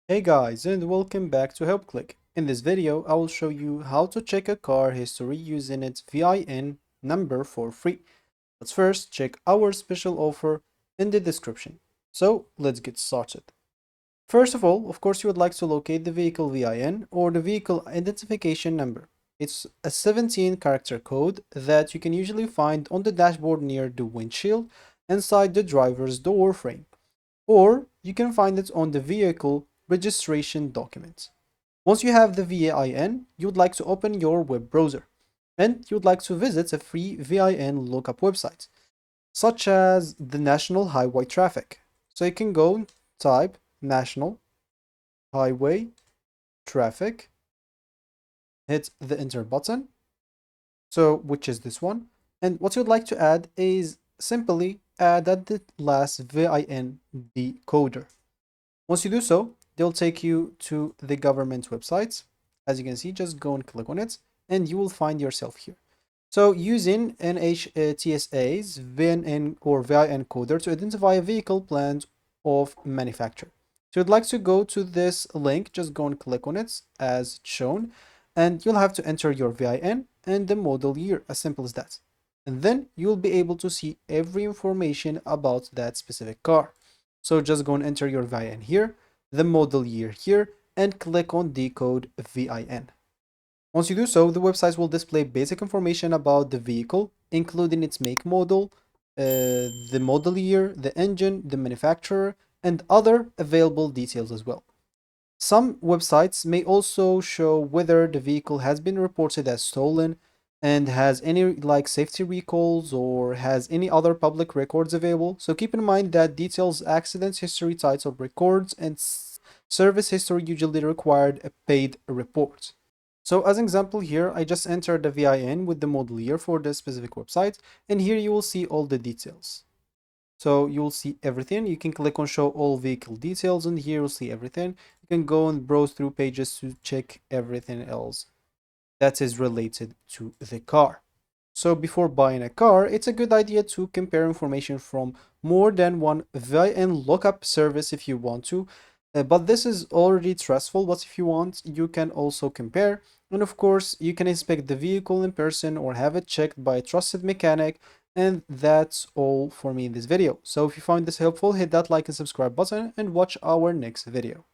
Hey guys, and welcome back to HelpClick. In this video, I will show you how to check a car history using its VIN number for free. Let's first check our special offer in the description. So let's get started. First of all, of course, you would like to locate the vehicle VIN or the vehicle identification number. It's a 17-character code that you can usually find on the dashboard near the windshield inside the driver's door frame, or you can find it on the vehicle registration document. Once you have the VIN, you would like to open your web browser and you would like to visit a free VIN lookup website, such as the National Highway Traffic. So you can go and type National Highway Traffic, hit the enter button, so which is this one. And what you'd like to add is simply add at the last VIN decoder. Once you do so, they'll take you to the government websites. As you can see, just go and click on it, and you will find yourself here. So using NHTSA's VIN or VIN encoder to identify a vehicle plans of manufacture. So you'd like to go to this link, just go and click on it as shown, and you'll have to enter your VIN and the model year, as simple as that. And then you'll be able to see every information about that specific car. So just go and enter your VIN here, the model year here, and click on decode VIN. Once you do so, the website will display basic information about the vehicle, including its make model, the model year, the engine, the manufacturer, and other available details as well. Some websites may also show whether the vehicle has been reported as stolen and has any like safety recalls or has any other public records available. So keep in mind that details, accidents history, title records, and service history usually required a paid report. So as an example here, I just entered the VIN with the model year for this specific website, and here you will see all the details. So you'll see everything. You can click on show all vehicle details, and here you'll see everything. You can go and browse through pages to check everything else that is related to the car. So before buying a car, it's a good idea to compare information from more than one VIN lookup service if you want to. But this is already trustful, but if you want, you can also compare. And of course, you can inspect the vehicle in person or have it checked by a trusted mechanic. And that's all for me in this video. So if you found this helpful, hit that like and subscribe button and watch our next video.